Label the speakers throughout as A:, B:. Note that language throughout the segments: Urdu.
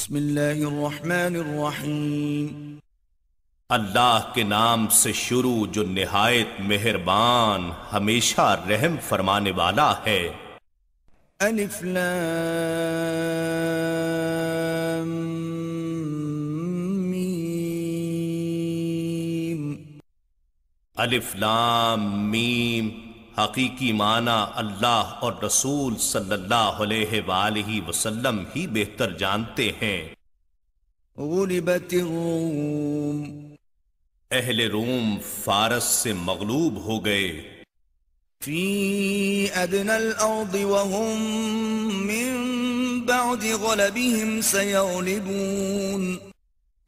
A: بسم اللہ الرحمن الرحیم۔
B: اللہ کے نام سے شروع جو نہایت مہربان ہمیشہ رحم فرمانے والا ہے۔
A: الف لام میم۔
B: الف لام میم حقیقی معنی اللہ اور رسول صلی اللہ علیہ وآلہ وسلم ہی بہتر جانتے ہیں۔
A: غلبت الروم۔
B: اہل روم فارس سے مغلوب ہو گئے۔
A: فی ادنى الارض وهم من بعد غلبهم سيغلبون۔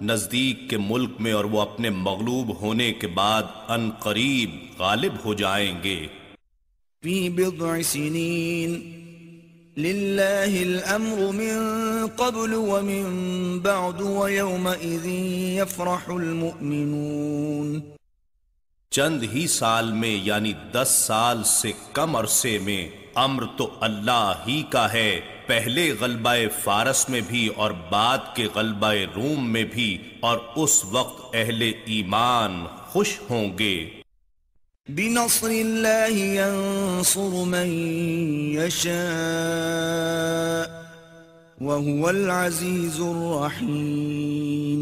B: نزدیک کے ملک میں اور وہ اپنے مغلوب ہونے کے بعد ان قریب غالب ہو جائیں گے۔
A: فی بضع سنین للہ الامر من قبل ومن بعد ویومئذ یفرح المؤمنون۔
B: چند ہی سال میں یعنی 10 سال سے کم عرصے میں امر تو اللہ ہی کا ہے، پہلے غلبہ فارس میں بھی اور بعد کے غلبہ روم میں بھی، اور اس وقت اہل ایمان خوش ہوں گے۔
A: بنصر اللہ ينصر من يشاء وهو العزیز الرحیم۔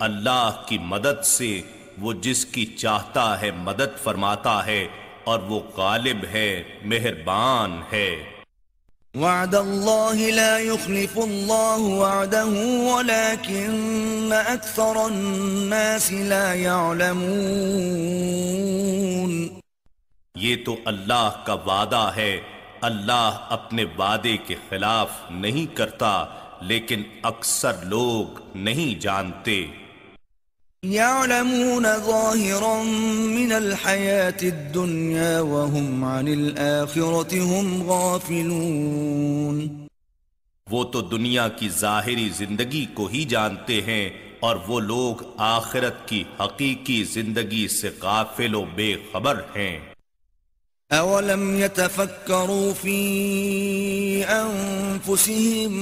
B: اللہ کی مدد سے وہ جس کی چاہتا ہے مدد فرماتا ہے، اور وہ غالب ہے، مہربان ہے۔
A: وعد اللہ لا يخلف اللہ وعده ولكن اکثر الناس لا يعلمون۔
B: یہ تو اللہ کا وعدہ ہے، اللہ اپنے وعدے کے خلاف نہیں کرتا، لیکن اکثر لوگ نہیں جانتے۔
A: يعلمون ظاہرا من الحیاة الدنیا وهم عن الآخرة هم غافلون۔
B: وہ تو دنیا کی ظاہری زندگی کو ہی جانتے ہیں، اور وہ لوگ آخرت کی حقیقی زندگی سے غافل و بے خبر ہیں۔
A: اولم يتفکروا فی انفسهم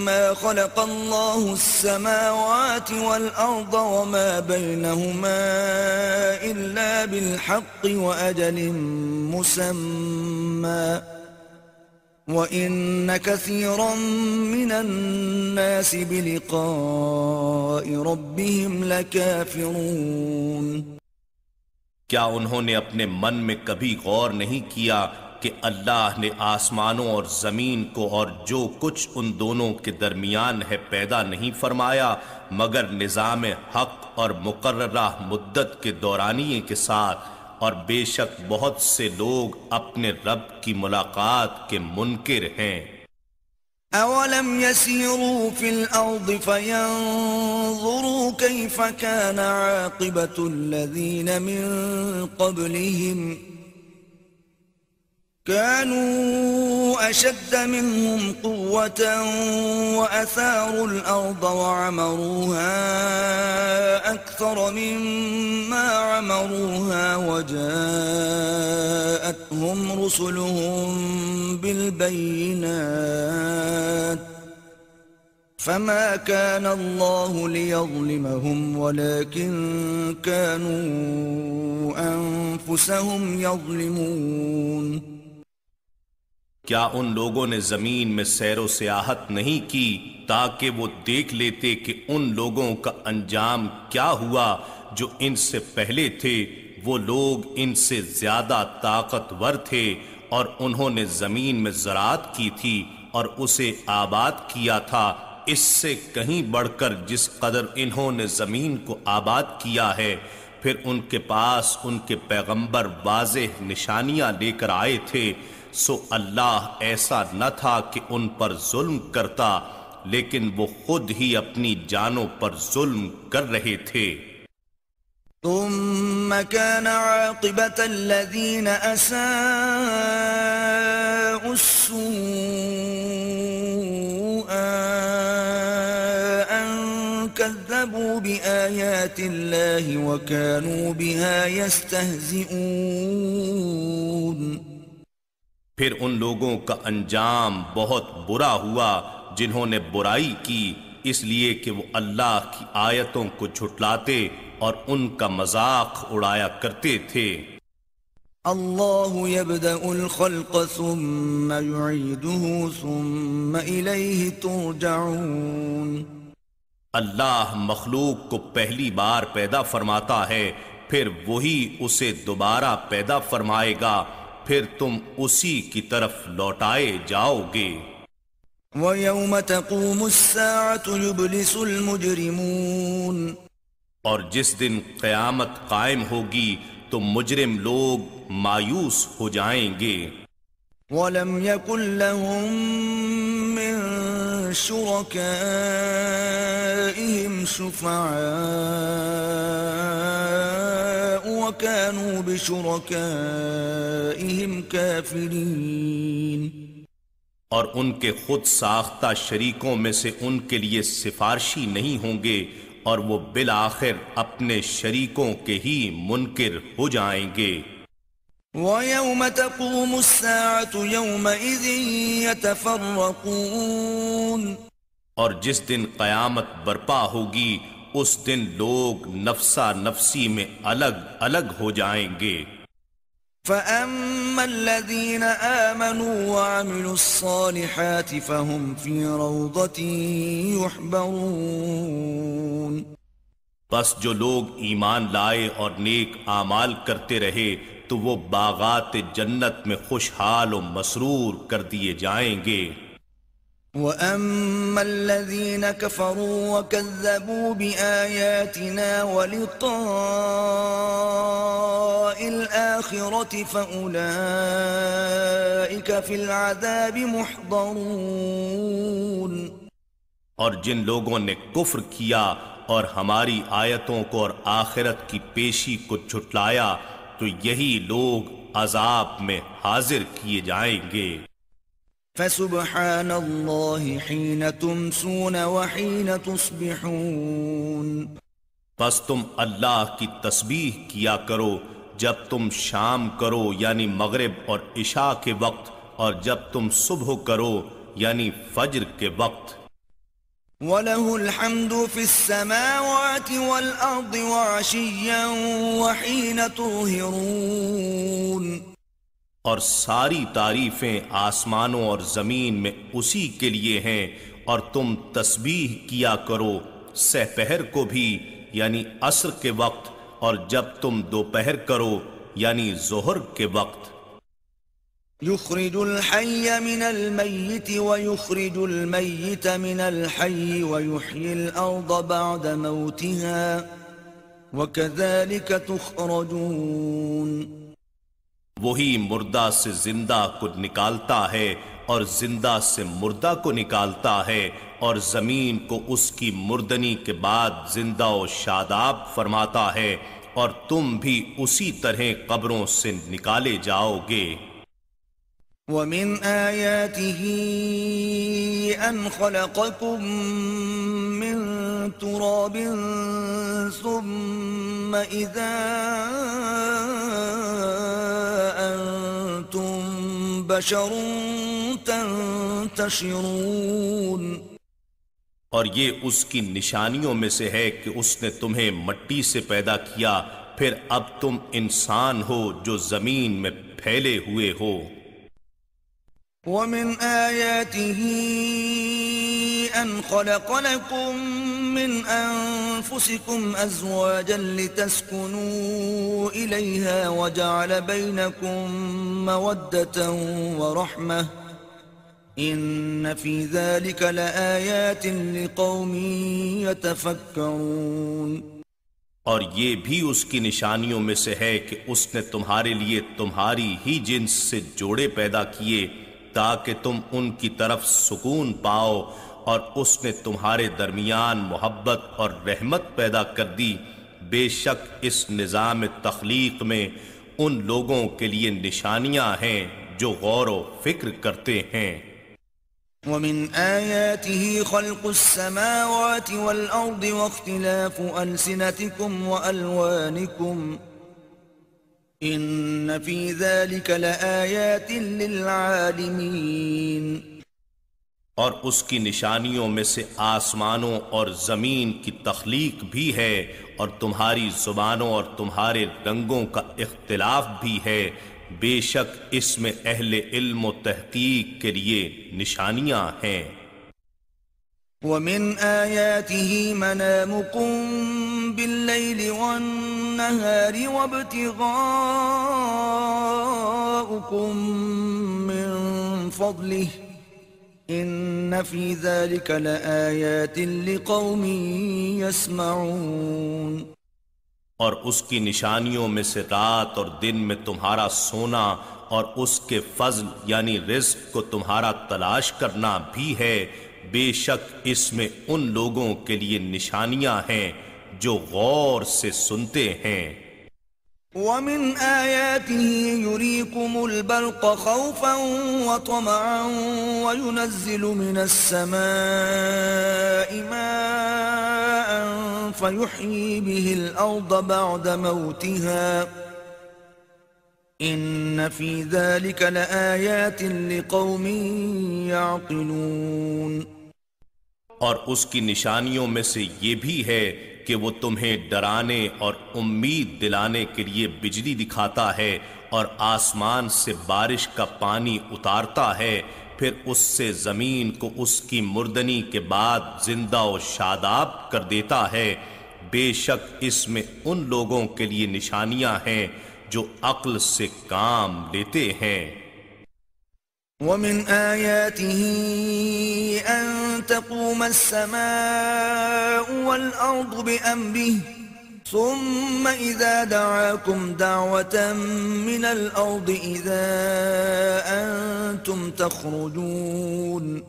A: ما خلق الله السماوات والارض وما بينهما الا بالحق واجل مسمى وان كثيرا من الناس بلقاء ربهم لكافرون۔
B: کیا انہوں نے اپنے من میں کبھی غور نہیں کیا کہ اللہ نے آسمانوں اور زمین کو اور جو کچھ ان دونوں کے درمیان ہے پیدا نہیں فرمایا مگر نظام حق اور مقررہ مدت کے دورانیے کے ساتھ، اور بے شک بہت سے لوگ اپنے رب کی ملاقات کے منکر ہیں۔
A: اولم يسيروا في الارض فينظروا كيف كان عاقبة الذين من قبلهم كانوا اشد منهم قوة واثاروا الارض وعمروها اكثر مما عمروها وجاءتهم رسلهم بالبينات فما كان الله ليظلمهم ولكن كانوا انفسهم يظلمون۔
B: کیا ان لوگوں نے زمین میں سیر و سیاحت نہیں کی تاکہ وہ دیکھ لیتے کہ ان لوگوں کا انجام کیا ہوا جو ان سے پہلے تھے؟ وہ لوگ ان سے زیادہ طاقتور تھے، اور انہوں نے زمین میں زراعت کی تھی اور اسے آباد کیا تھا، اس سے کہیں بڑھ کر جس قدر انہوں نے زمین کو آباد کیا ہے۔ پھر ان کے پاس ان کے پیغمبر واضح نشانیاں لے کر آئے تھے، سو اللہ ایسا نہ تھا کہ ان پر ظلم کرتا، لیکن وہ خود ہی اپنی جانوں پر ظلم کر رہے تھے۔
A: ثم كان عاقبة الذين أساءوا السوء أن كذبوا بآيات الله وكانوا بها يستهزئون۔
B: پھر ان لوگوں کا انجام بہت برا ہوا جنہوں نے برائی کی، اس لیے کہ وہ اللہ کی آیتوں کو جھٹلاتے اور ان کا مذاق اڑایا کرتے تھے۔
A: اللہ يبدأ الخلق ثم يعيده ثم إليه ترجعون۔
B: اللہ مخلوق کو پہلی بار پیدا فرماتا ہے، پھر وہی اسے دوبارہ پیدا فرمائے گا، پھر تم اسی کی طرف لوٹائے جاؤ گے۔
A: وَيَوْمَ تَقُومُ السَّاعَةُ يُبْلِسُ الْمُجْرِمُونَ،
B: اور جس دن قیامت قائم ہوگی تو مجرم لوگ مایوس ہو جائیں گے۔
A: وَلَمْ يَكُنْ لَهُم مِّن شُرَكَائِهِمْ شُفَعَاءُ وَكَانُوا بِشُرَكَائِهِمْ كَافِرِينَ،
B: اور ان کے خود ساختہ شریکوں میں سے ان کے لیے سفارشی نہیں ہوں گے، اور وہ بالآخر اپنے شریکوں کے ہی منکر ہو جائیں گے۔
A: وَيَوْمَ تَقُومُ السَّاعَةُ يَوْمَئِذٍ يَتَفَرَّقُونَ،
B: اور جس دن قیامت برپا ہوگی اس دن لوگ نفسا نفسی میں الگ الگ ہو جائیں گے۔
A: فَأَمَّا الَّذِينَ آمَنُوا وَعَمِلُوا الصَّالِحَاتِ فَهُمْ فِي رَوْضَةٍ يُحْبَرُونَ،
B: بس جو لوگ ایمان لائے اور نیک اعمال کرتے رہے تو وہ باغات جنت میں خوشحال و مسرور کر دیے جائیں گے۔
A: وَأَمَّا الَّذِينَ كَفَرُوا وَكَذَّبُوا بِآيَاتِنَا وَلِقَاءِ الْآخِرَةِ فَأُولَئِكَ فِي الْعَذَابِ مُحْضَرُونَ،
B: اور جن لوگوں نے کفر کیا اور ہماری آیتوں کو اور آخرت کی پیشی کو جھٹلایا تو یہی لوگ عذاب میں حاضر کیے جائیں گے۔
A: فَسُبْحَانَ اللَّهِ حِينَ تُمْسُونَ وَحِينَ تُصْبِحُونَ،
B: بس تم اللہ کی تسبیح کیا کرو جب تم شام کرو یعنی مغرب اور عشاء کے وقت، اور جب تم صبح کرو یعنی فجر کے وقت۔
A: وَلَهُ الْحَمْدُ فِي السَّمَاوَاتِ وَالْأَرْضِ وَعَشِيًّا وَحِينَ تُظْهِرُونَ،
B: اور ساری تعریفیں آسمانوں اور زمین میں اسی کے لیے ہیں، اور تم تسبیح کیا کرو سحپہر کو بھی یعنی عصر کے وقت، اور جب تم دوپہر کرو یعنی ظہر کے وقت۔
A: يُخْرِجُ الْحَيَّ مِنَ الْمَيِّتِ وَيُخْرِجُ الْمَيِّتَ مِنَ الْحَيِّ وَيُحْيِي الْأَرْضَ بَعْدَ مَوْتِهَا وَكَذَلِكَ تُخْرَجُونَ،
B: وہی مردہ سے زندہ کو نکالتا ہے اور زندہ سے مردہ کو نکالتا ہے، اور زمین کو اس کی مردنی کے بعد زندہ و شاداب فرماتا ہے، اور تم بھی اسی طرح قبروں سے نکالے جاؤ گے۔
A: وَمِنْ آيَاتِهِ أَنْ خَلَقَكُم مِّن تُرَابٍ ثُمَّ إِذَا أَنْتُمْ بَشَرٌ تَنْتَشِرُونَ،
B: اور یہ اس کی نشانیوں میں سے ہے کہ اس نے تمہیں مٹی سے پیدا کیا، پھر اب تم انسان ہو جو زمین میں پھیلے ہوئے ہو۔
A: وَمِنْ آيَاتِهِ أَنْ خَلَقَ لَكُم مِّنْ أَنفُسِكُمْ أَزْوَاجًا لِتَسْكُنُوا إِلَيْهَا وَجَعَلَ بَيْنَكُم مَّوَدَّةً وَرَحْمَةً إِنَّ فِي ذَلِكَ لَآيَاتٍ لِقَوْمٍ يَتَفَكَّرُونَ،
B: اور یہ بھی اس کی نشانیوں میں سے ہے کہ اس نے تمہارے لیے تمہاری ہی جنس سے جوڑے پیدا کیے تاکہ تم ان کی طرف سکون پاؤ، اور اس نے تمہارے درمیان محبت اور رحمت پیدا کر دی۔ بے شک اس نظام تخلیق میں ان لوگوں کے لیے نشانیاں ہیں جو غور و فکر کرتے ہیں۔
A: وَمِنْ آيَاتِهِ خَلْقُ السَّمَاوَاتِ وَالْأَرْضِ وَاخْتِلَافُ أَلْسِنَتِكُمْ وَأَلْوَانِكُمْ إن في ذلك لآيات للعالمين.
B: اور اس کی نشانیوں میں سے آسمانوں اور زمین کی تخلیق بھی ہے، اور تمہاری زبانوں اور تمہارے رنگوں کا اختلاف بھی ہے، بے شک اس میں اہل علم و تحقیق کے لیے نشانیاں ہیں۔
A: وَمِنْ آيَاتِهِ مَنَامُكُمْ بِاللَّيْلِ وَالنَّهَارِ وَابْتِغَاؤُكُمْ مِنْ فَضْلِهِ إِنَّ فِي ذَلِكَ لَآيَاتٍ لِقَوْمٍ يَسْمَعُونَ۔
B: اور اس کی نشانیوں میں سے رات اور دن میں تمہارا سونا اور اس کے فضل یعنی رزق کو تمہارا تلاش کرنا بھی ہے، بے شک اس میں ان لوگوں کے لیے نشانیاں ہیں جو غور سے سنتے ہیں۔
A: وَمِنْ آيَاتِهِ يُرِيكُمُ الْبَرْقَ خَوْفًا وَطَمَعًا وَيُنَزِّلُ مِنَ السَّمَاءِ مَاءً فَيُحْيِي بِهِ الْأَرْضَ بَعْدَ مَوْتِهَا إِنَّ فِي ذَلِكَ لَآيَاتٍ لِقَوْمٍ يَعْقِلُونَ۔
B: اور اس کی نشانیوں میں سے یہ بھی ہے کہ وہ تمہیں ڈرانے اور امید دلانے کے لیے بجلی دکھاتا ہے، اور آسمان سے بارش کا پانی اتارتا ہے، پھر اس سے زمین کو اس کی مردنی کے بعد زندہ و شاداب کر دیتا ہے، بے شک اس میں ان لوگوں کے لیے نشانیاں ہیں جو عقل سے کام لیتے ہیں۔
A: وَمِنْ آيَاتِهِ أَن تَقُومَ السَّمَاءُ وَالْأَرْضُ بِأَمْرِهِ ثُمَّ إِذَا دَعَاكُمْ دَعْوَةً مِّنَ الْأَرْضِ إِذَا أَنْتُمْ تَخْرُجُونَ۔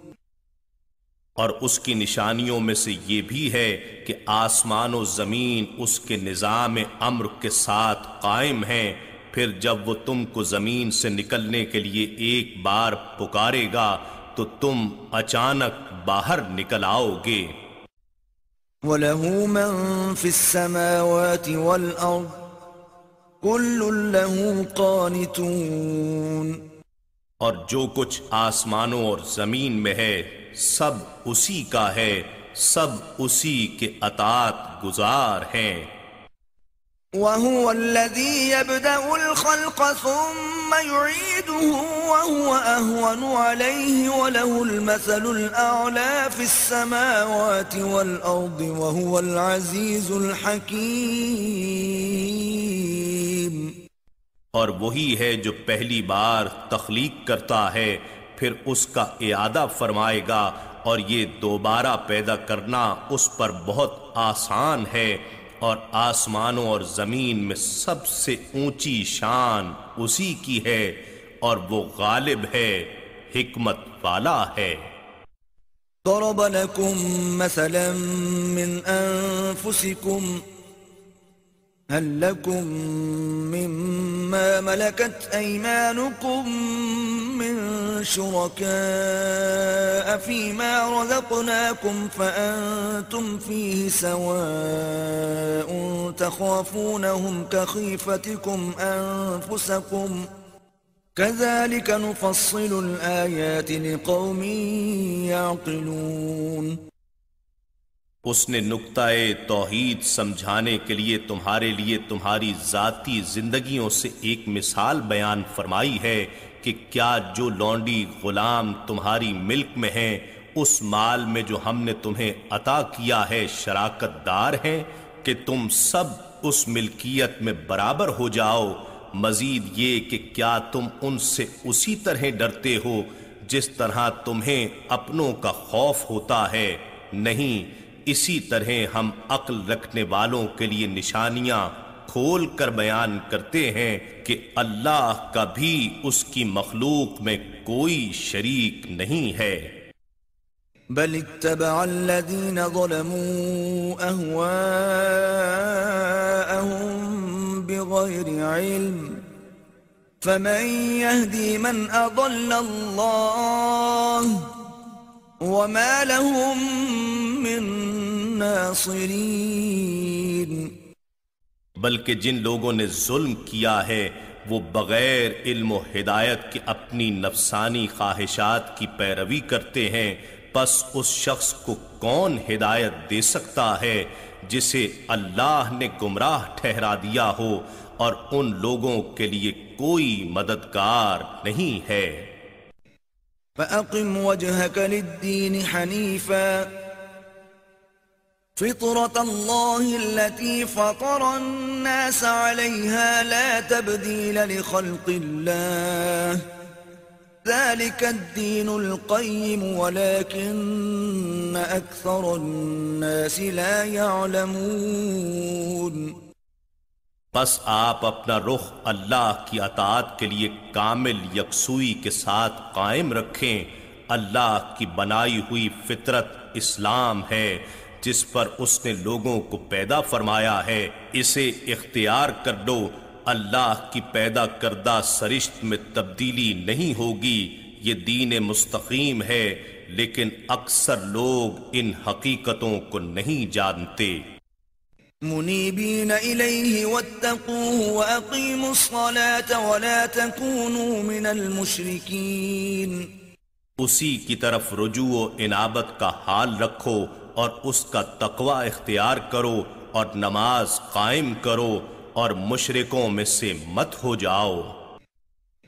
B: اور اس کی نشانیوں میں سے یہ بھی ہے کہ آسمان و زمین اس کے نظام امر کے ساتھ قائم ہیں، پھر جب وہ تم کو زمین سے نکلنے کے لیے ایک بار پکارے گا تو تم اچانک باہر نکل آؤ گے۔
A: وَلَهُ مَن فِي السَّمَاوَاتِ وَالْأَرْضِ كُلٌّ لَهُ قَانِتُونَ۔
B: اور جو کچھ آسمانوں اور زمین میں ہے سب اسی کا ہے، سب اسی کے اطاعت گزار ہیں۔
A: وَهُوَ الَّذِي يَبْدَأُ الْخَلْقَ ثُمَّ يُعِيدُهُ وَهُوَ أَهْوَنُ عَلَيْهِ وَلَهُ الْمَثَلُ الْأَعْلَى فِي السَّمَاوَاتِ وَالْأَرْضِ وَهُوَ الْعَزِيزُ الْحَكِيمُ۔
B: اور وہی ہے جو پہلی بار تخلیق کرتا ہے، پھر اس کا اعادہ فرمائے گا، اور یہ دوبارہ پیدا کرنا اس پر بہت آسان ہے، اور آسمانوں اور زمین میں سب سے اونچی شان اسی کی ہے، اور وہ غالب ہے، حکمت والا ہے۔
A: ضرب لكم مثلا من أنفسكم هل لكم مما ملكت أيمانكم من شركاء فيما رزقناكم فأنتم فيه سواء تخافونهم كخيفتكم أنفسكم كذلك نفصل الآيات لقوم يعقلون۔
B: اس نے نقطۂ توحید سمجھانے کے لیے تمہاری ذاتی زندگیوں سے ایک مثال بیان فرمائی ہے کہ کیا جو لونڈی غلام تمہاری ملک میں ہیں اس مال میں جو ہم نے تمہیں عطا کیا ہے شراکت دار ہیں کہ تم سب اس ملکیت میں برابر ہو جاؤ، مزید یہ کہ کیا تم ان سے اسی طرح ڈرتے ہو جس طرح تمہیں اپنوں کا خوف ہوتا ہے؟ نہیں، اسی طرح ہم عقل رکھنے والوں کے لیے نشانیاں کھول کر بیان کرتے ہیں کہ اللہ کا بھی اس کی مخلوق میں کوئی شریک نہیں ہے۔
A: بل اتبع الذين ظلموا أهواءهم بغير علم فمن يهدي من أضل الله وما لهم من ناصرين۔
B: بلکہ جن لوگوں نے ظلم کیا ہے وہ بغیر علم و ہدایت کے اپنی نفسانی خواہشات کی پیروی کرتے ہیں، پس اس شخص کو کون ہدایت دے سکتا ہے جسے اللہ نے گمراہ ٹھہرا دیا ہو، اور ان لوگوں کے لیے کوئی مددگار نہیں ہے۔
A: فأقم وجهك للدين حنيفا فطرة الله التي فطر الناس عليها لا تبديل لخلق الله ذلك الدين القيم ولكن أكثر الناس لا يعلمون۔
B: بس آپ اپنا رخ اللہ کی اطاعت کے لیے کامل یکسوئی کے ساتھ قائم رکھیں۔ اللہ کی بنائی ہوئی فطرت اسلام ہے جس پر اس نے لوگوں کو پیدا فرمایا ہے، اسے اختیار کر لو۔ اللہ کی پیدا کردہ سرشت میں تبدیلی نہیں ہوگی، یہ دین مستقیم ہے، لیکن اکثر لوگ ان حقیقتوں کو نہیں جانتے۔
A: منيبين إليه واتقوه وأقيموا الصلاة ولا تكونوا من المشركين۔
B: اسی کی طرف رجوع و انابت کا حال رکھو اور اس کا تقوی اختیار کرو اور نماز قائم کرو اور مشرکوں میں سے مت ہو جاؤ۔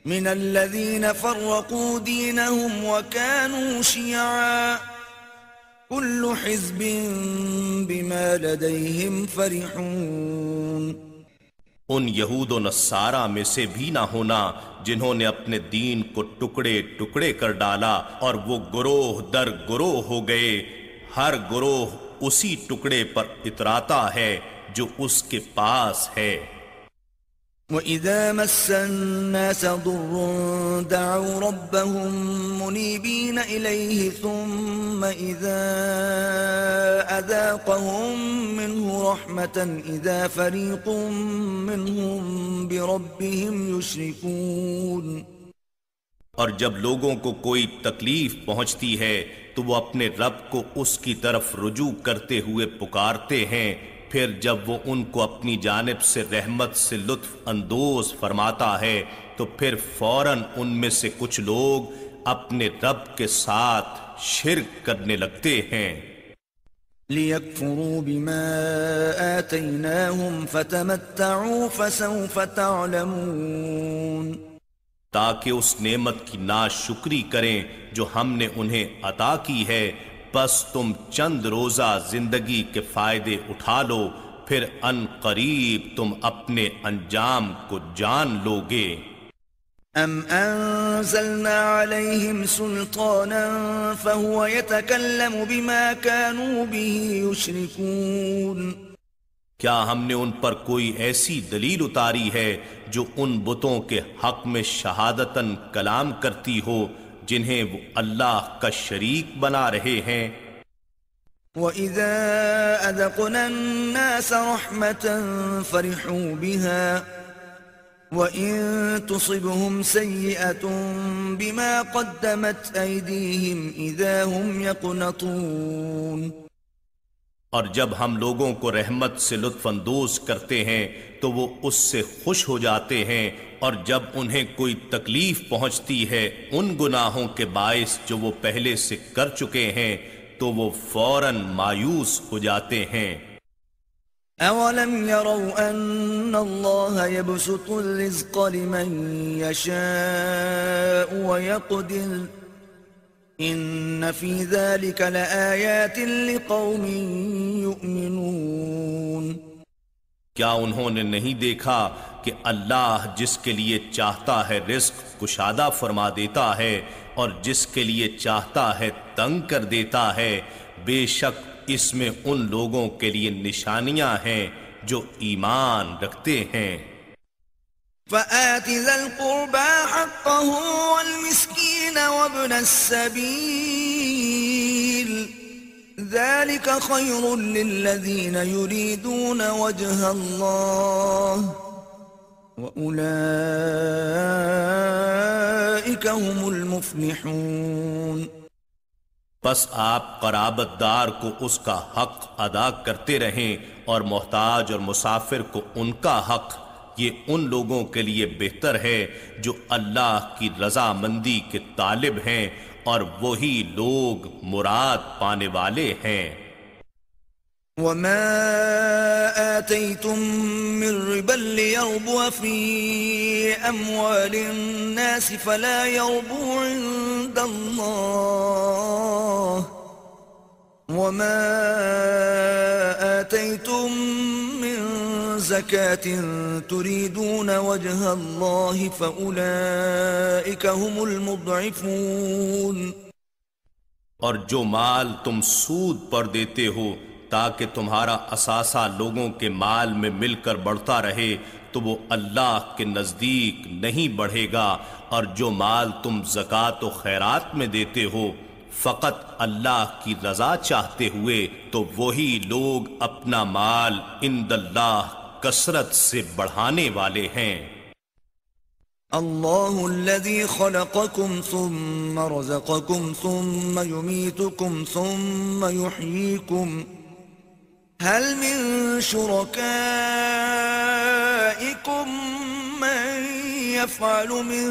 A: من الذين فرقوا دينهم وكانوا شيعا كل حزب بما لديهم فرحون۔
B: ان یہود و نصارہ میں سے بھی نہ ہونا جنہوں نے اپنے دین کو ٹکڑے ٹکڑے کر ڈالا اور وہ گروہ در گروہ ہو گئے، ہر گروہ اسی ٹکڑے پر اتراتا ہے جو اس کے پاس ہے۔
A: وَإِذَا مَسَّ النَّاسَ ضُرٌّ دَعَوْا رَبَّهُم مُنِيبِينَ إِلَيْهِ ثُمَّ إِذَا أَذَاقَهُم مِّنْهُ رَحْمَةً إِذَا فَرِيقٌ مِّنْهُم بِرَبِّهِمْ يُشْرِكُونَ۔
B: اور جب لوگوں کو کوئی تکلیف پہنچتی ہے تو وہ اپنے رب کو اس کی طرف رجوع کرتے ہوئے پکارتے ہیں، پھر جب وہ ان کو اپنی جانب سے رحمت سے لطف اندوز فرماتا ہے تو پھر فوراً ان میں سے کچھ لوگ اپنے رب کے ساتھ شرک کرنے لگتے ہیں۔
A: لِيَكْفُرُوا بِمَا آتَيْنَاهُمْ فَتَمَتَّعُوا فَسَوْفَ تَعْلَمُونَ۔
B: تاکہ اس نعمت کی ناشکری کریں جو ہم نے انہیں عطا کی ہے، بس تم چند روزہ زندگی کے فائدے اٹھا لو، پھر ان قریب تم اپنے انجام کو جان لوگے۔
A: ام انزلنا عليهم سلطانا فهو يتكلم بما كانوا به يشركون۔
B: کیا ہم نے ان پر کوئی ایسی دلیل اتاری ہے جو ان بتوں کے حق میں شہادتاً کلام کرتی ہو جنہیں وہ اللہ کا شریک بنا رہے ہیں؟
A: وَإِذَا أَذَقْنَا النَّاسَ رَحْمَةً فَرِحُوا بِهَا وَإِن تُصِبْهُمْ سَيِّئَةٌ بِمَا قَدَّمَتْ أَيْدِيهِمْ إِذَا هُمْ يَقْنَطُونَ۔
B: اور جب ہم لوگوں کو رحمت سے لطف اندوز کرتے ہیں تو وہ اس سے خوش ہو جاتے ہیں، اور جب انہیں کوئی تکلیف پہنچتی ہے ان گناہوں کے باعث جو وہ پہلے سے کر چکے ہیں تو وہ فوراً مایوس ہو جاتے ہیں۔
A: أَوَلَمْ يَرَوْا أَنَّ اللَّهَ يَبْسُطُ الرِّزْقَ لِمَن يَشَاءُ وَيَقْدِرُ إِنَّ فِي ذَلِكَ لَآيَاتٍ لِقَوْمٍ يُؤْمِنُونَ۔
B: کیا انہوں نے نہیں دیکھا کہ اللہ جس کے لیے چاہتا ہے رزق کشادہ فرما دیتا ہے اور جس کے لیے چاہتا ہے تنگ کر دیتا ہے؟ بے شک اس میں ان لوگوں کے لیے نشانیاں ہیں جو ایمان رکھتے ہیں۔
A: فآت ذا القربى حقه والمسكين وابن السبيل ذلك خير للذين يريدون وجه الله وأولئك هم المفلحون۔
B: پس آپ قرابت دار کو اس کا حق ادا کرتے رہیں اور محتاج اور مسافر کو ان کا حق، یہ ان لوگوں کے لیے بہتر ہے جو اللہ کی رضامندی کے طالب ہیں، اور وہی لوگ مراد پانے والے ہیں۔
A: وما آتيتم من ربا ليربو في أموال الناس فلا يربو عند الله وما آتيتم من زكاة تريدون وجه الله فأولئك هم المضعفون۔
B: اور جو مال تم سود پر دیتے ہو تاکہ تمہارا اثاثہ لوگوں کے مال میں مل کر بڑھتا رہے، تو وہ اللہ کے نزدیک نہیں بڑھے گا، اور جو مال تم زکوٰۃ و خیرات میں دیتے ہو فقط اللہ کی رضا چاہتے ہوئے، تو وہی لوگ اپنا مال عند اللہ کثرت سے بڑھانے والے ہیں۔
A: اللہ الذي خلقكم ثم رزقكم ثم يميتكم ثم يحييكم هل من شركائكم من يفعل من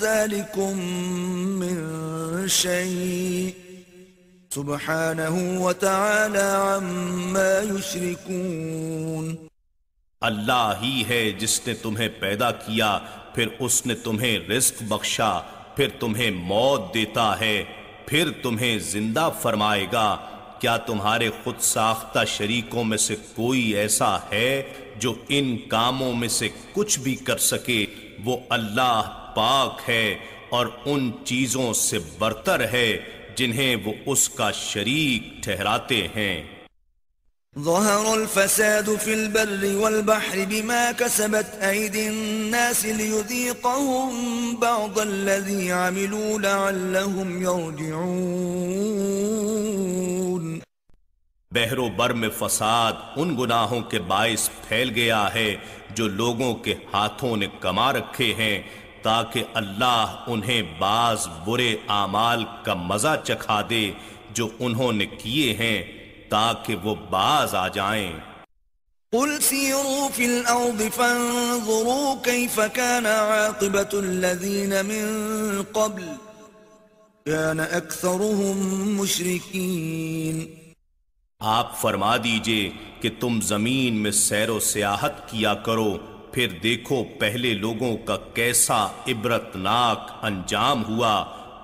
A: ذلكم من شيء سبحانه وتعالى عما يشركون۔
B: اللہ ہی ہے جس نے تمہیں پیدا کیا، پھر اس نے تمہیں رزق بخشا، پھر تمہیں موت دیتا ہے، پھر تمہیں زندہ فرمائے گا۔ کیا تمہارے خود ساختہ شریکوں میں سے کوئی ایسا ہے جو ان کاموں میں سے کچھ بھی کر سکے؟ وہ اللہ پاک ہے اور ان چیزوں سے برتر ہے جنہیں وہ اس کا شریک ٹھہراتے ہیں۔
A: ظهر الفساد في البر والبحر بما كسبت أيدي الناس ليذيقهم بعض الذي عملوا لعلهم يرجعون۔
B: بحر و بر میں فساد ان گناہوں کے باعث پھیل گیا ہے جو لوگوں کے ہاتھوں نے کما رکھے ہیں، تاکہ اللہ انہیں بعض برے اعمال کا مزہ چکھا دے جو انہوں نے کیے ہیں، تاکہ وہ باز آ جائیں۔
A: قل سیروا فی الارض فانظروا کیف کان عاقبۃ الذین من قبل کان اکثرهم مشرکین۔
B: آپ فرما دیجئے کہ تم زمین میں سیر و سیاحت کیا کرو، پھر دیکھو پہلے لوگوں کا کیسا عبرتناک انجام ہوا،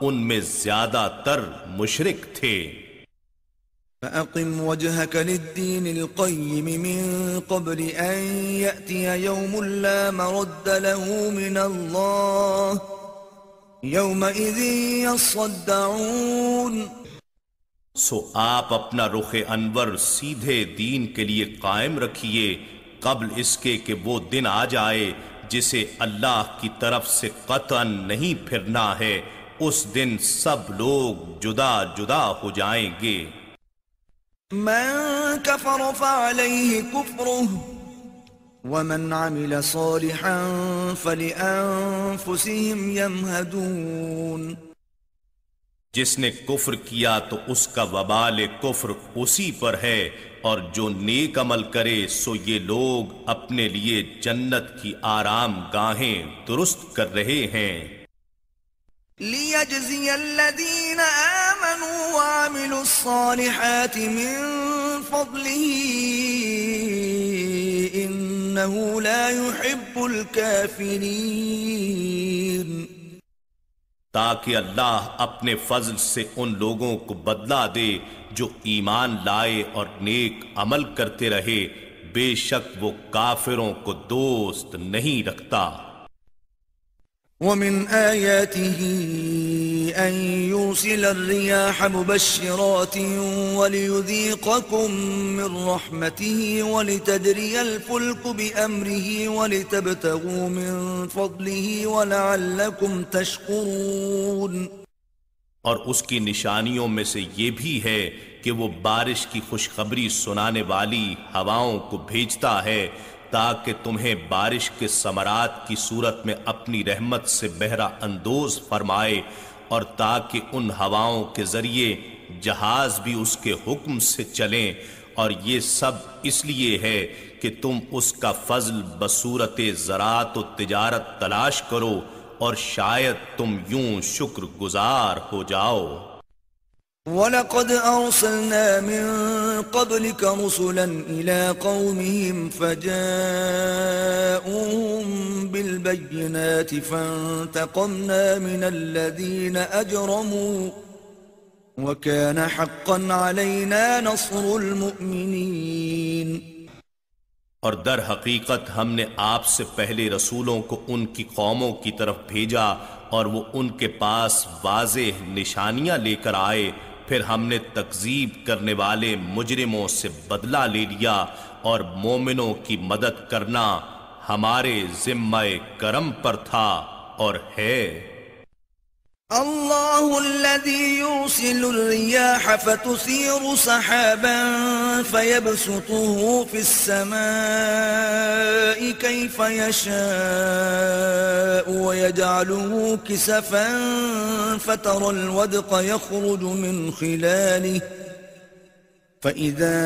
B: ان میں زیادہ تر مشرک تھے۔
A: فأقم وجهك للدين القيم من قبل أن يأتي يوم لا مرد له من الله يومئذ يصدعون۔
B: سو آپ اپنا رخ انور سیدھے دین کے لیے قائم رکھیے قبل اس کے کہ وہ دن آ جائے جسے اللہ کی طرف سے قطعاً نہیں پھرنا ہے، اس دن سب لوگ جدا جدا ہو جائیں گے۔
A: من كفر فعليه كفره ومن عمل صالحا فلأنفسهم يمهدون۔
B: جس نے کفر کیا تو اس کا وبال کفر اسی پر ہے، اور جو نیک عمل کرے سو یہ لوگ اپنے لیے جنت کی آرام گاہیں درست کر رہے ہیں۔
A: لِيَجْزِيَ الَّذِينَ آمَنُوا وَعَمِلُوا الصَّالِحَاتِ مِن فَضْلِهِ إِنَّهُ لَا يُحِبُّ الْكَافِرِينَ۔
B: تاکہ اللہ اپنے فضل سے ان لوگوں کو بدلہ دے جو ایمان لائے اور نیک عمل کرتے رہے، بے شک وہ کافروں کو دوست نہیں رکھتا۔
A: ومن آياته أن يرسل الرياح مبشرات وليذيقكم من رحمته ولتجري الفلك بأمره ولتبتغوا من فضله ولعلكم تشكرون۔
B: اور اس کی نشانیوں میں سے یہ بھی ہے کہ وہ بارش کی خوشخبری سنانے والی ہواؤں کو بھیجتا ہے تاکہ تمہیں بارش کے ثمرات کی صورت میں اپنی رحمت سے بہرہ اندوز فرمائے، اور تاکہ ان ہواؤں کے ذریعے جہاز بھی اس کے حکم سے چلیں، اور یہ سب اس لیے ہے کہ تم اس کا فضل بصورت زراعت و تجارت تلاش کرو، اور شاید تم یوں شکر گزار ہو جاؤ۔
A: وَلَقَدْ أَرْسَلْنَا مِن قَبْلِكَ رُسُلًا إِلَىٰ قَوْمِهِمْ فَجَاءُوهُم بِالْبَيِّنَاتِ فَانتَقَمْنَا مِنَ الَّذِينَ أَجْرَمُوا وَكَانَ حَقًّا عَلَيْنَا نَصْرُ الْمُؤْمِنِينَ۔
B: اور در حقیقت ہم نے آپ سے پہلے رسولوں کو ان کی قوموں کی طرف بھیجا، اور وہ ان کے پاس واضح نشانیاں لے کر آئے، پھر ہم نے تکذیب کرنے والے مجرموں سے بدلہ لے لیا، اور مومنوں کی مدد کرنا ہمارے ذمہ کرم پر تھا اور ہے۔
A: الله الذي يرسل الرياح فتثير سحابا فيبسطه في السماء كيف يشاء ويجعله كسفا فترى الودق يخرج من خلاله فإذا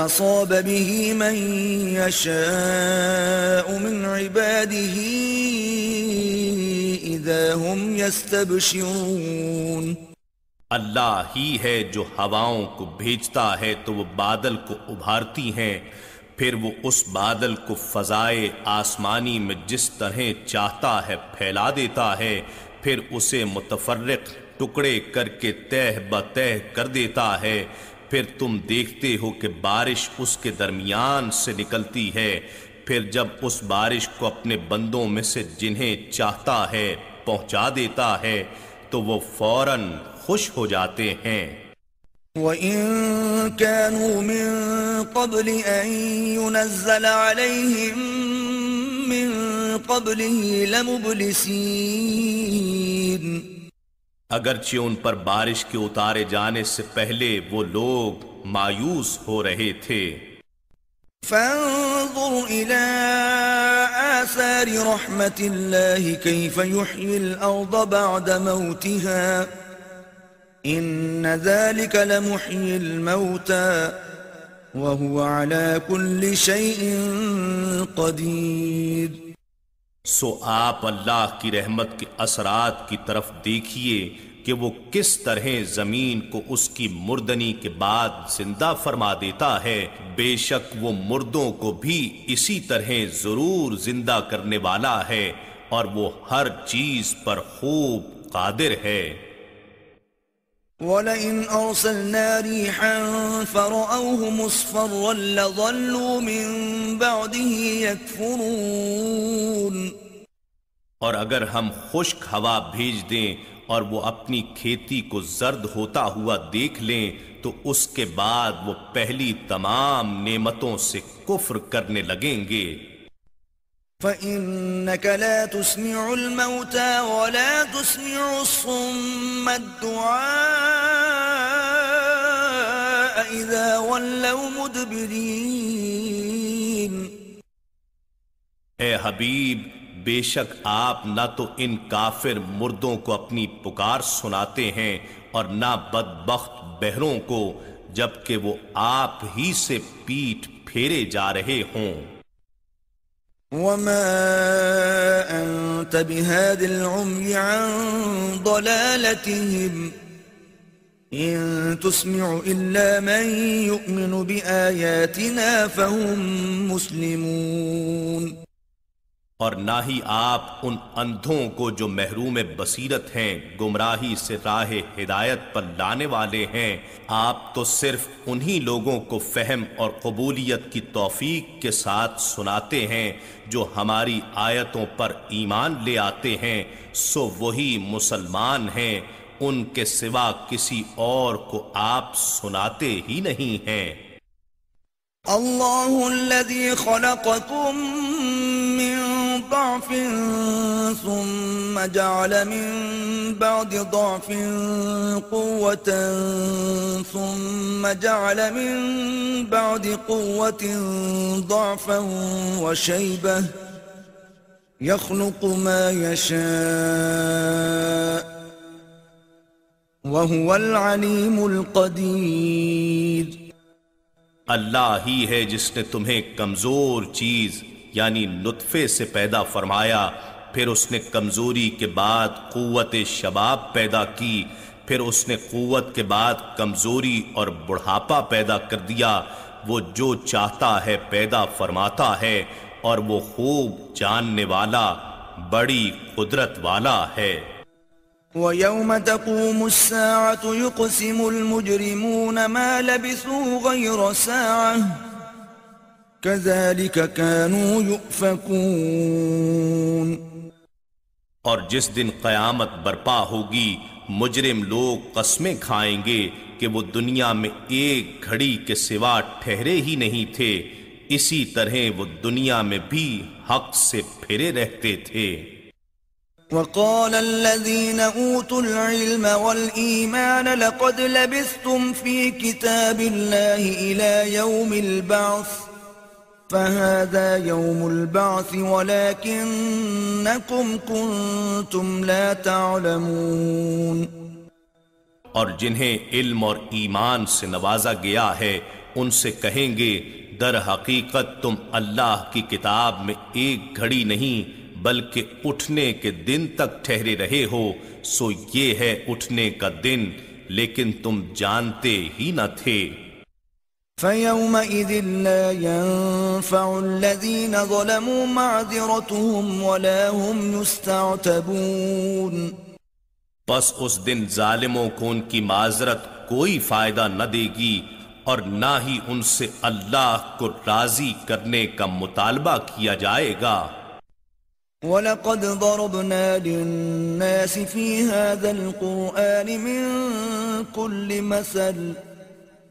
A: أصاب به من يشاء من عباده إذا هم يستبشرون۔
B: اللہ ہی ہے جو ہواؤں کو بھیجتا ہے تو وہ بادل کو ابھارتی ہیں، پھر وہ اس بادل کو فضائے آسمانی میں جس طرح چاہتا ہے پھیلا دیتا ہے، پھر اسے متفرق ٹکڑے کر کے تہ بتہ کر دیتا ہے، پھر تم دیکھتے ہو کہ بارش اس کے درمیان سے نکلتی ہے، پھر جب اس بارش کو اپنے بندوں میں سے جنہیں چاہتا ہے پہنچا دیتا ہے تو وہ فوراً خوش ہو جاتے ہیں۔
A: وَإِن كَانُوا مِن قَبْلِ أَن يُنَزَّلَ عَلَيْهِم مِّن قَبْلِهِ لَمُبْلِسِينَ۔
B: اگرچہ ان پر بارش کے اتارے جانے سے پہلے وہ لوگ مایوس ہو رہے تھے۔
A: فانظر إلى آثار رحمة الله كيف يحيي الأرض بعد موتها إن ذلك لمحيي الموتى وهو على كل شيء قدير۔
B: سو آپ اللہ کی رحمت کے اثرات کی طرف دیکھیے کہ وہ کس طرح زمین کو اس کی مردنی کے بعد زندہ فرما دیتا ہے، بے شک وہ مردوں کو بھی اسی طرح ضرور زندہ کرنے والا ہے، اور وہ ہر چیز پر خوب قادر ہے۔
A: وَلَئِنْ أَرْسَلْنَا رِيحًا فَرَأَوْهُ مُصْفَرًّا لَظَلُّوا مِن بَعْدِهِ يَكْفُرُونَ۔
B: اور اگر ہم خشک ہوا بھیج دیں اور وہ اپنی کھیتی کو زرد ہوتا ہوا دیکھ لیں تو اس کے بعد وہ پہلی تمام نعمتوں سے کفر کرنے لگیں گے۔
A: فَإِنَّكَ لَا تُسْمِعُ الْمَوْتَى وَلَا تُسْمِعُ الصُّمَّ الدُّعَاءَ إِذَا وَلَّوْا مُدْبِرِينَ۔
B: اے حبیب، بے شک آپ نہ تو ان کافر مردوں کو اپنی پکار سناتے ہیں اور نہ بدبخت بہروں کو، جبکہ وہ آپ ہی سے پیٹھ پھیرے جا رہے ہوں۔
A: وَمَا أَنْتَ بِهَادِ الْعُمْيِ عَنْ ضَلَالَتِهِمْ إِن تُسْمِعُ إِلَّا مَنْ يُؤْمِنُ بِآيَاتِنَا فَهُمْ مُسْلِمُونَ۔
B: اور نہ ہی آپ ان اندھوں کو جو محروم بصیرت ہیں گمراہی سے راہ ہدایت پر لانے والے ہیں، آپ تو صرف انہی لوگوں کو فہم اور قبولیت کی توفیق کے ساتھ سناتے ہیں جو ہماری آیتوں پر ایمان لے آتے ہیں، سو وہی مسلمان ہیں، ان کے سوا کسی اور کو آپ سناتے ہی نہیں ہیں۔
A: اللہ الذی خلقکم من ضعف ثم جعل من بعد ضعف قوة ثم جعل من بعد قوة ضعفا وشيبة يخلق ما يشاء وهو العليم القدير.
B: اللہ ہی ہے جس نے تمہیں کمزور چیز یعنی نطفے سے پیدا فرمایا، پھر اس نے کمزوری کے بعد قوت شباب پیدا کی، پھر اس نے قوت کے بعد کمزوری اور بڑھاپا پیدا کر دیا۔ وہ جو چاہتا ہے پیدا فرماتا ہے اور وہ خوب جاننے والا بڑی قدرت والا ہے۔
A: وَيَوْمَ تَقُومُ السَّاعَةُ يُقْسِمُ الْمُجْرِمُونَ مَا لَبِثُوا غَيْرَ سَاعَةٍ كَذَلِكَ كَانُوا يُؤْفَكُونَ۔
B: اور جس دن قیامت برپا ہوگی مجرم لوگ قسمیں کھائیں گے کہ وہ دنیا میں ایک گھڑی کے سوا ٹھہرے ہی نہیں تھے، اسی طرح وہ دنیا میں بھی حق سے پھرے رہتے تھے۔
A: وقال الذين أوتوا العلم والإيمان لقد لبثتم في كتاب الله إلى يوم البعث فهذا يوم البعث ولكنكم كنتم لا تعلمون۔
B: اور جنہیں علم اور ایمان سے نوازا گیا ہے ان سے کہیں گے در حقیقت تم اللہ کی کتاب میں ایک گھڑی نہیں بلکہ اٹھنے کے دن تک ٹھہرے رہے ہو، سو یہ ہے اٹھنے کا دن، لیکن تم جانتے ہی نہ تھے۔
A: فَيَوْمَئِذٍ لَا يَنفَعُ الَّذِينَ ظَلَمُوا مَعْذِرَتُهُمْ وَلَا هُمْ يُسْتَعْتَبُونَ۔
B: پس اس دن ظالموں کو ان کی معذرت کوئی فائدہ نہ دے گی اور نہ ہی ان سے اللہ کو راضی کرنے کا مطالبہ کیا جائے گا۔
A: وَلَقَدْ ضَرَبْنَا لِلنَّاسِ فِي هَذَا الْقُرْآنِ مِنْ كُلِّ مَثَلٍ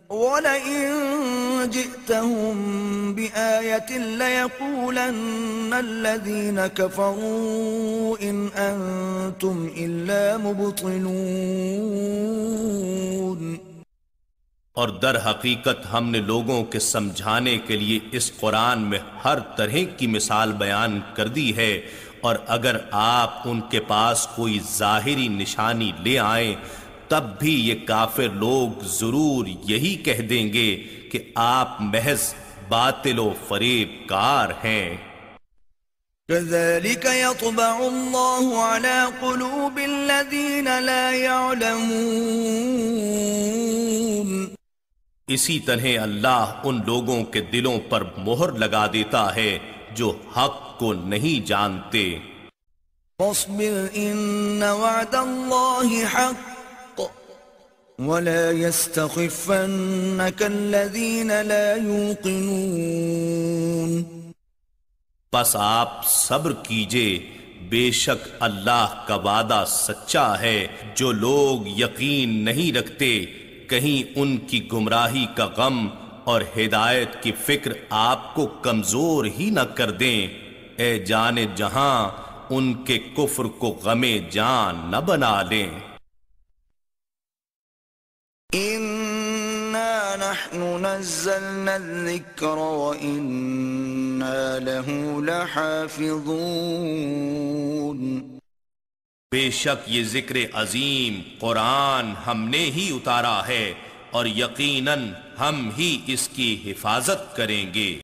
A: وَلَئِنْ جِئْتَهُمْ بِآيَةٍ لَيَقُولَنَّ الَّذِينَ كَفَرُوا إِنْ أَنْتُمْ إِلَّا مُبْطِلُونَ۔
B: اور در حقیقت ہم نے لوگوں کے سمجھانے کے لیے اس قرآن میں ہر طرح کی مثال بیان کر دی ہے، اور اگر آپ ان کے پاس کوئی ظاہری نشانی لے آئیں تب بھی یہ کافر لوگ ضرور یہی کہہ دیں گے کہ آپ محض باطل و فریب کار ہیں۔
A: كَذَلِكَ يَطْبَعُ اللَّهُ عَلَى قُلُوبِ الَّذِينَ لَا يَعْلَمُونَ۔
B: اسی طرح اللہ ان لوگوں کے دلوں پر مہر لگا دیتا ہے جو حق کو نہیں جانتے۔
A: فاصبر إن وعد الله حق ولا يستخفنك الذين لا يوقنون۔
B: پس آپ صبر کیجئے، بے شک اللہ کا وعدہ سچا ہے، جو لوگ یقین نہیں رکھتے کہیں ان کی گمراہی کا غم اور ہدایت کی فکر آپ کو کمزور ہی نہ کر دیں۔ اے جان جہاں ان کے کفر کو غم جان نہ بنا لیں۔
A: اِنَّا نَحْنُ نَزَّلْنَا الذِّكْرَ وَإِنَّا لَهُ لَحَافِظُونَ۔
B: بے شک یہ ذکر عظیم قرآن ہم نے ہی اتارا ہے اور یقیناً ہم ہی اس کی حفاظت کریں گے۔